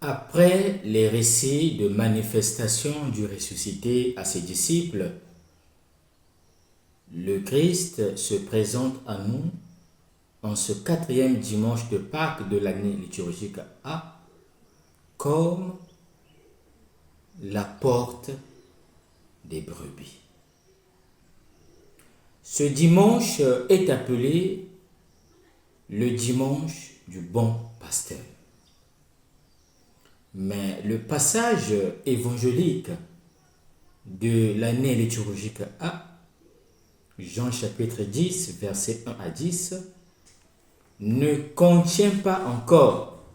Après les récits de manifestation du ressuscité à ses disciples, le Christ se présente à nous en ce 4e dimanche de Pâques de l'année liturgique A comme la porte des brebis. Ce dimanche est appelé le dimanche du bon pasteur. Mais le passage évangélique de l'année liturgique A, Jean chapitre 10, versets 1 à 10, ne contient pas encore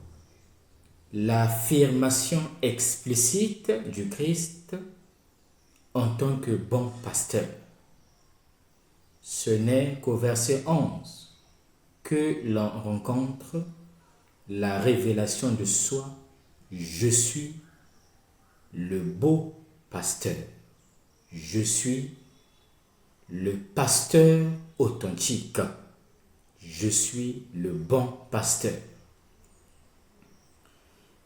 l'affirmation explicite du Christ en tant que bon pasteur. Ce n'est qu'au verset 11 que l'on rencontre la révélation de soi. Je suis le beau pasteur. Je suis le pasteur authentique. Je suis le bon pasteur.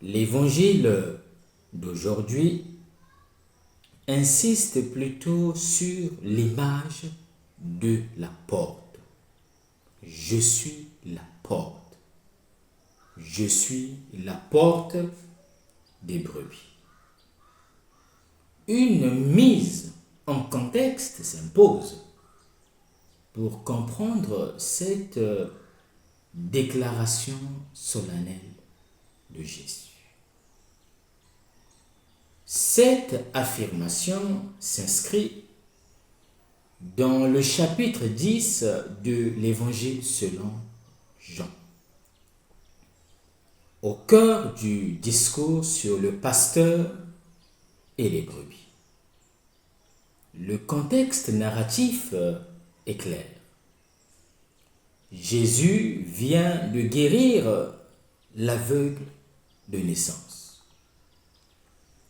L'évangile d'aujourd'hui insiste plutôt sur l'image de la porte. Je suis la porte. Je suis la porte des brebis. Une mise en contexte s'impose pour comprendre cette déclaration solennelle de Jésus. Cette affirmation s'inscrit dans le chapitre 10 de l'Évangile selon Jean. Au cœur du discours sur le pasteur et les brebis. Le contexte narratif est clair. Jésus vient de guérir l'aveugle de naissance.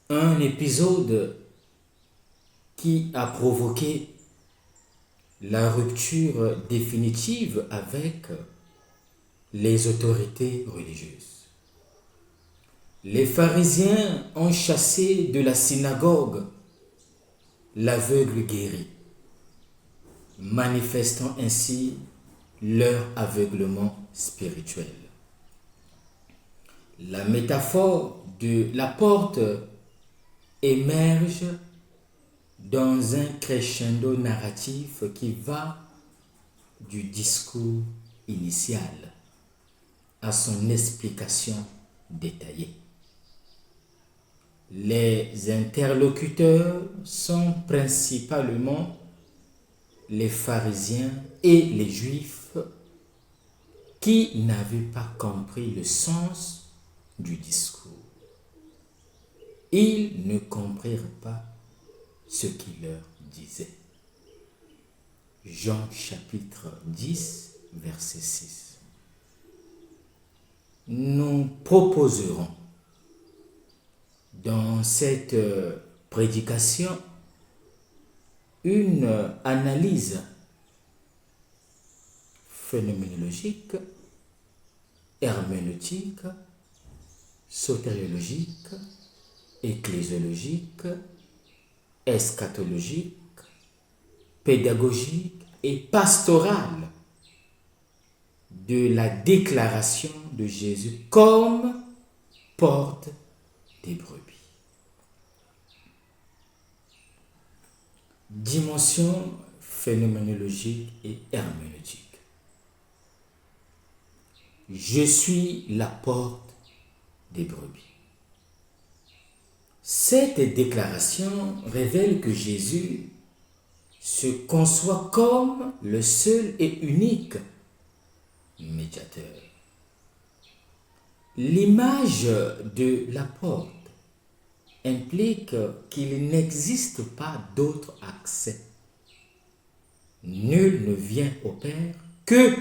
Un épisode qui a provoqué la rupture définitive avec les autorités religieuses. Les pharisiens ont chassé de la synagogue l'aveugle guéri, manifestant ainsi leur aveuglement spirituel. La métaphore de la porte émerge dans un crescendo narratif qui va du discours initial à son explication détaillée. Les interlocuteurs sont principalement les pharisiens et les juifs qui n'avaient pas compris le sens du discours. Ils ne comprirent pas ce qu'il leur disait. Jean chapitre 10, verset 6. Nous proposerons dans cette prédication une analyse phénoménologique, herméneutique, sotériologique, ecclésiologique, eschatologique, pédagogique et pastorale de la déclaration de Jésus comme porte des brebis. Dimension phénoménologique et herméneutique. Je suis la porte des brebis. Cette déclaration révèle que Jésus se conçoit comme le seul et unique médiateur. L'image de la porte implique qu'il n'existe pas d'autre accès. Nul ne vient au Père que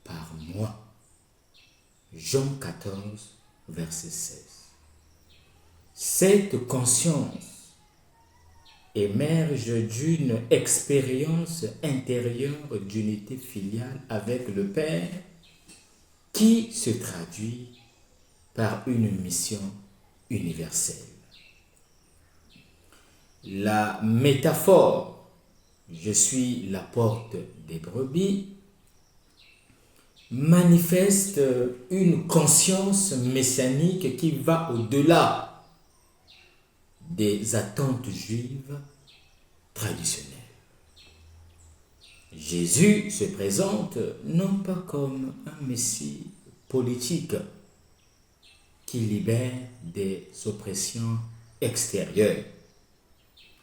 par moi. Jean 14, verset 16. Cette conscience émerge d'une expérience intérieure d'unité filiale avec le Père qui se traduit par une mission universelle. La métaphore « je suis la porte des brebis » manifeste une conscience messianique qui va au-delà des attentes juives traditionnelles. Jésus se présente non pas comme un Messie politique qui libère des oppressions extérieures,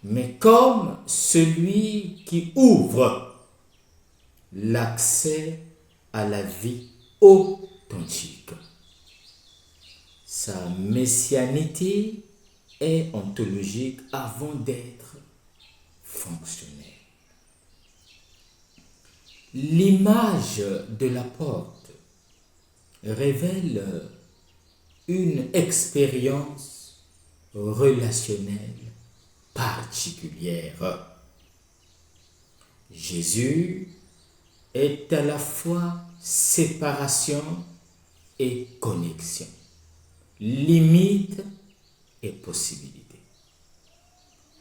mais comme celui qui ouvre l'accès à la vie authentique. Sa messianité est ontologique avant d'être fonctionnelle. L'image de la porte révèle une expérience relationnelle particulière. Jésus est à la fois séparation et connexion, limite et possibilité.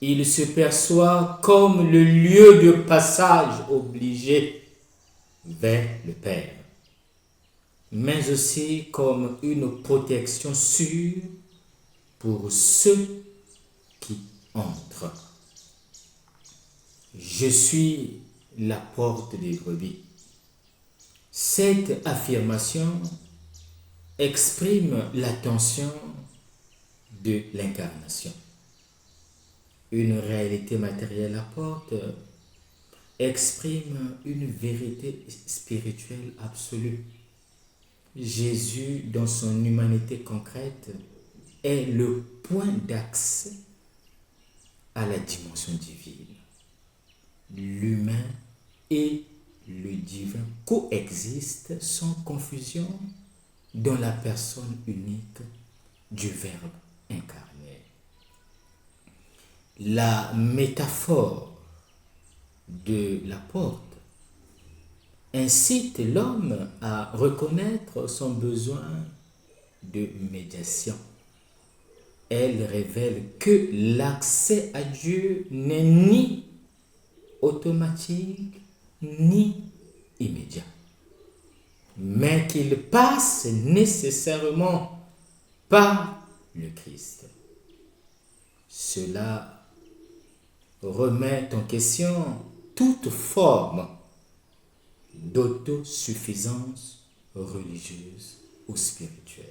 Il se perçoit comme le lieu de passage obligé vers le Père, mais aussi comme une protection sûre pour ceux qui entrent. Je suis la porte des brebis. Cette affirmation exprime l'attention de l'incarnation. Une réalité matérielle à porte exprime une vérité spirituelle absolue. Jésus, dans son humanité concrète, est le point d'accès à la dimension divine. L'humain et le divin coexistent sans confusion dans la personne unique du Verbe incarné. La métaphore de la porte incite l'homme à reconnaître son besoin de médiation. Elle révèle que l'accès à Dieu n'est ni automatique ni immédiat, mais qu'il passe nécessairement par le Christ. Cela remet en question toute forme d'autosuffisance religieuse ou spirituelle.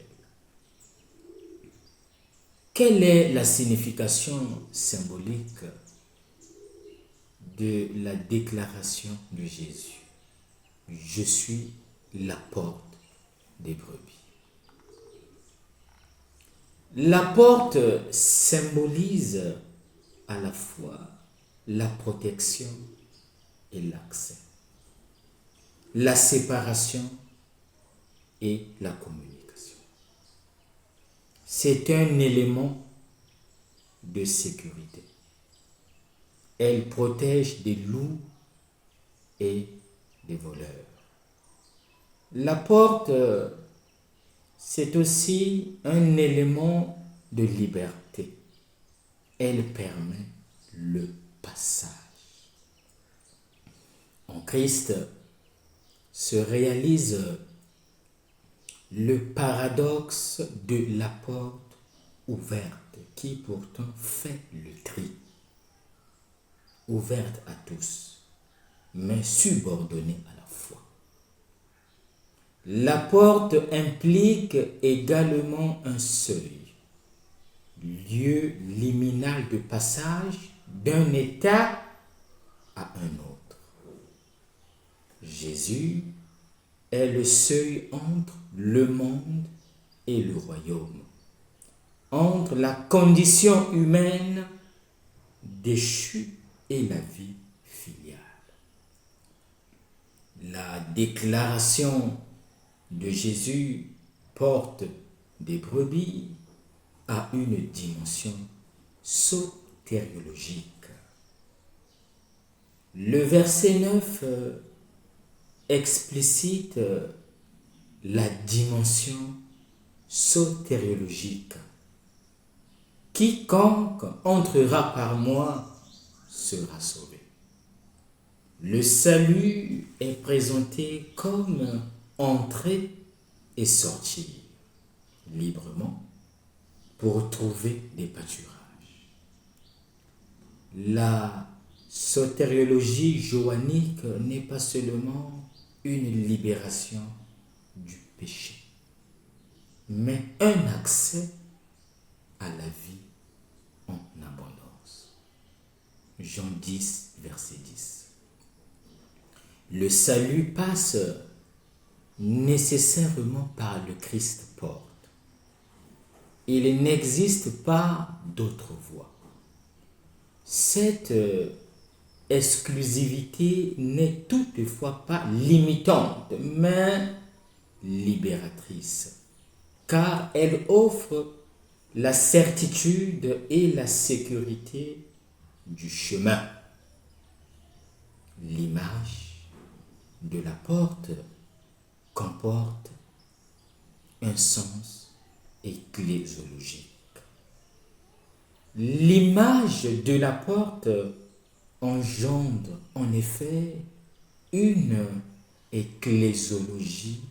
Quelle est la signification symbolique de la déclaration de Jésus? Je suis la porte des brebis. La porte symbolise à la fois la protection et l'accès, la séparation et la communication. C'est un élément de sécurité. Elle protège des loups et des voleurs. La porte, c'est aussi un élément de liberté. Elle permet le passage. En Christ se réalise le paradoxe de la porte ouverte qui pourtant fait le tri. Ouverte à tous, mais subordonnée à la foi. La porte implique également un seuil, lieu liminal de passage d'un état à un autre. Jésus est le seuil entre le monde et le royaume, entre la condition humaine déchue et la vie filiale. La déclaration de Jésus, porte des brebis, a une dimension sotériologique. Le verset 9 explicite la dimension sotériologique quiconque entrera par moi sera sauvé. Le salut est présenté comme entrer et sortir librement pour trouver des pâturages. La sotériologie joannique n'est pas seulement une libération du péché, mais un accès à la vie en abondance. Jean 10, verset 10. Le salut passe nécessairement par le Christ porte. Il n'existe pas d'autre voie. Cette exclusivité n'est toutefois pas limitante, mais libératrice, car elle offre la certitude et la sécurité du chemin. L'image de la porte comporte un sens ecclésiologique. L'image de la porte engendre en effet une ecclésiologie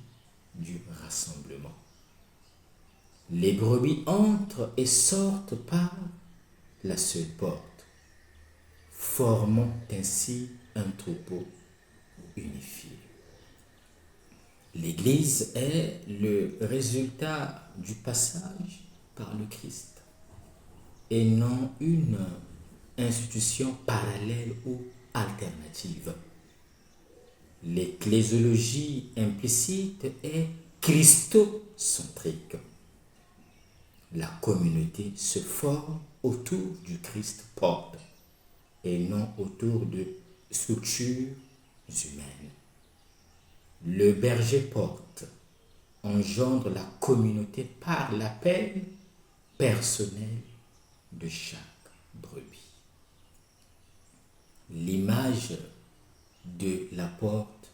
du rassemblement. Les brebis entrent et sortent par la seule porte, formant ainsi un troupeau unifié. L'Église est le résultat du passage par le Christ et non une institution parallèle ou alternative. L'ecclésiologie implicite est christocentrique. La communauté se forme autour du Christ porte et non autour de structures humaines. Le berger porte engendre la communauté par l'appel personnel de chaque brebis. L'image de la porte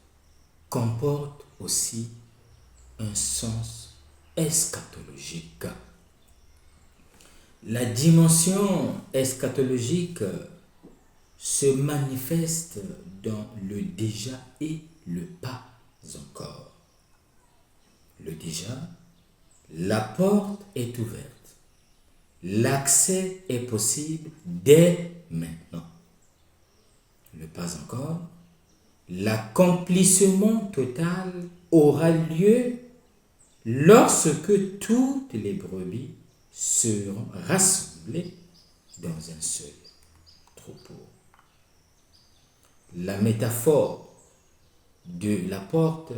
comporte aussi un sens eschatologique. La dimension eschatologique se manifeste dans le déjà et le pas encore. Le déjà, la porte est ouverte. L'accès est possible dès maintenant. Le pas encore, l'accomplissement total aura lieu lorsque toutes les brebis seront rassemblées dans un seul troupeau. La métaphore de la porte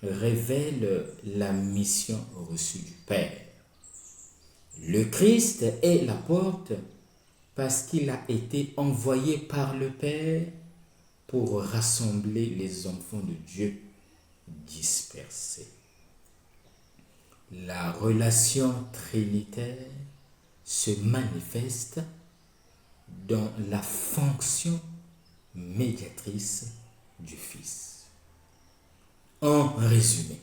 révèle la mission reçue du Père. Le Christ est la porte parce qu'il a été envoyé par le Père pour rassembler les enfants de Dieu dispersés. La relation trinitaire se manifeste dans la fonction médiatrice du Fils. En résumé,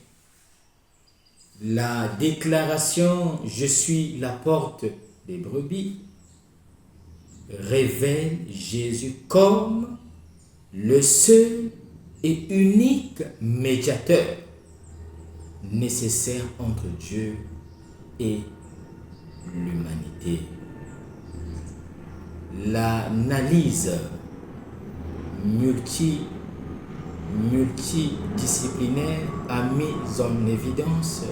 la déclaration « Je suis la porte des brebis » révèle Jésus comme le seul et unique médiateur nécessaire entre Dieu et l'humanité. L'analyse multidisciplinaire a mis en évidence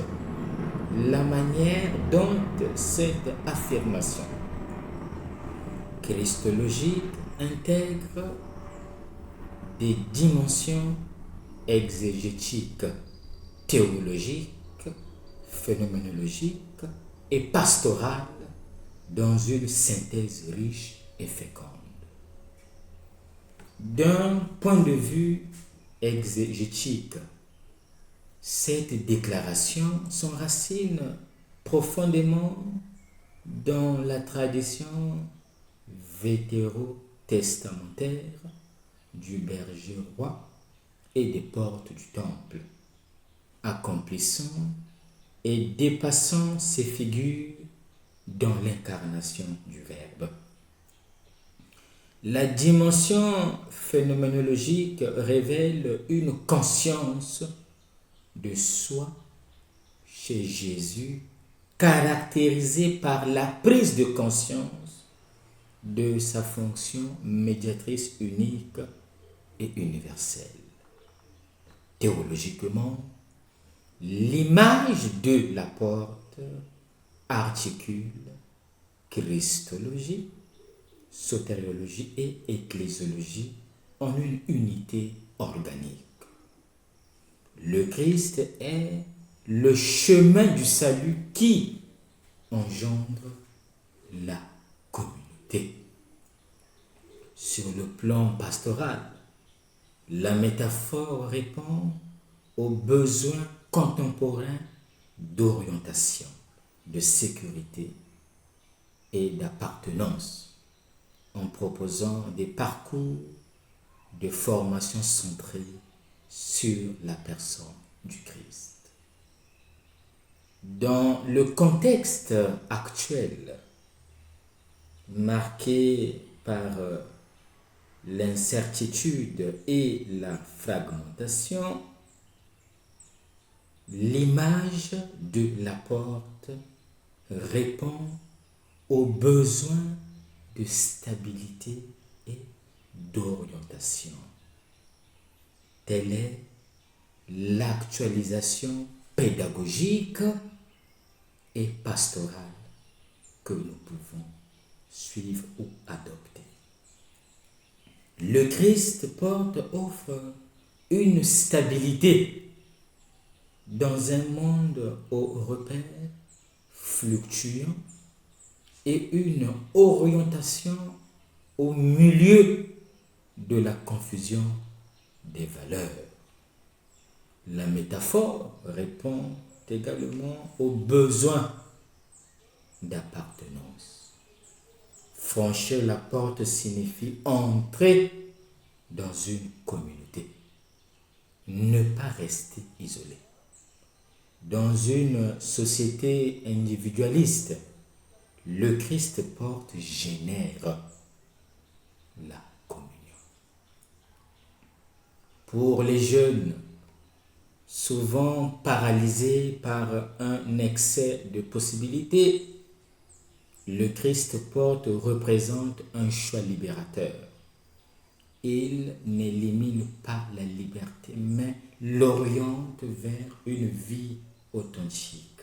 la manière dont cette affirmation christologique intègre des dimensions exégétiques, théologiques, phénoménologiques et pastorales dans une synthèse riche et féconde. D'un point de vue exégétique, cette déclaration s'enracine profondément dans la tradition vétérotestamentaire du berger roi et des portes du temple, accomplissant et dépassant ces figures dans l'incarnation du Verbe. La dimension phénoménologique révèle une conscience de soi chez Jésus caractérisée par la prise de conscience de sa fonction médiatrice unique et universelle. Théologiquement, l'image de la porte articule Christologie, sotériologie et ecclésiologie en une unité organique. Le Christ est le chemin du salut qui engendre la communauté. Sur le plan pastoral, la métaphore répond aux besoins contemporains d'orientation, de sécurité et d'appartenance en proposant des parcours de formation centrés sur la personne du Christ. Dans le contexte actuel, marqué par l'incertitude et la fragmentation, l'image de la porte répond aux besoins de stabilité et d'orientation. Telle est l'actualisation pédagogique et pastorale que nous pouvons suivre ou adopter. Le Christ porte offre une stabilité dans un monde aux repères fluctuants et une orientation au milieu de la confusion des valeurs. La métaphore répond également aux besoins d'appartenance. Franchir la porte signifie entrer dans une communauté, ne pas rester isolé. Dans une société individualiste, le Christ porte génère la communion. Pour les jeunes, souvent paralysés par un excès de possibilités, le Christ porte représente un choix libérateur. Il n'élimine pas la liberté, mais l'oriente vers une vie authentique.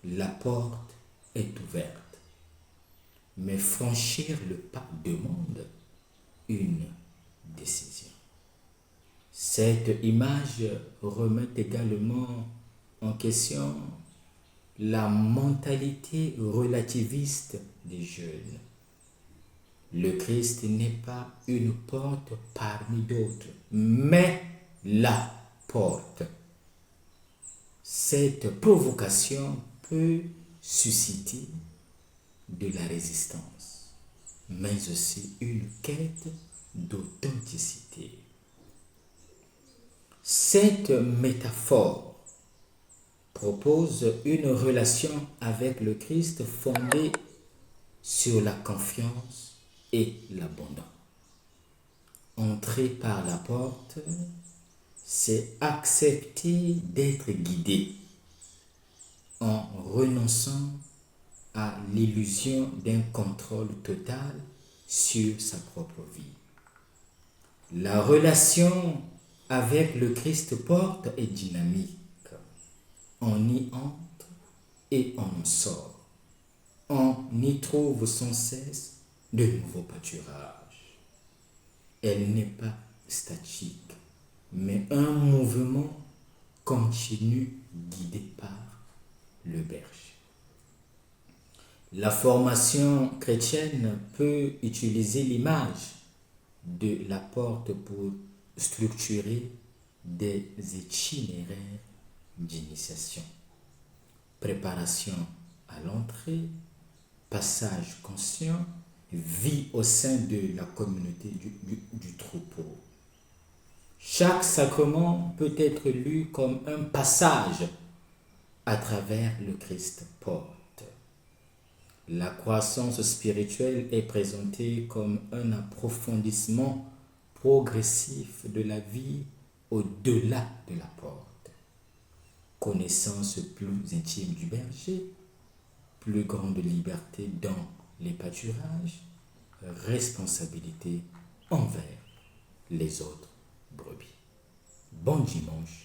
La porte est ouverte, mais franchir le pas demande une décision. Cette image remet également en question la mentalité relativiste des jeunes. Le Christ n'est pas une porte parmi d'autres, mais la porte. Cette provocation peut susciter de la résistance, mais aussi une quête d'authenticité. Cette métaphore propose une relation avec le Christ fondée sur la confiance et l'abandon. Entrer par la porte, c'est accepter d'être guidé en renonçant à l'illusion d'un contrôle total sur sa propre vie. La relation avec le Christ porte est dynamique. On y entre et on en sort. On y trouve sans cesse de nouveaux pâturages. Elle n'est pas statique, mais un mouvement continu guidé par le berger. La formation chrétienne peut utiliser l'image de la porte pour structurer des itinéraires d'initiation. Préparation à l'entrée, passage conscient, vie au sein de la communauté du troupeau. Chaque sacrement peut être lu comme un passage à travers le Christ porte. La croissance spirituelle est présentée comme un approfondissement progressif de la vie au-delà de la porte. Connaissance plus intime du berger, plus grande liberté dans les pâturages, responsabilité envers les autres brebis. Bon dimanche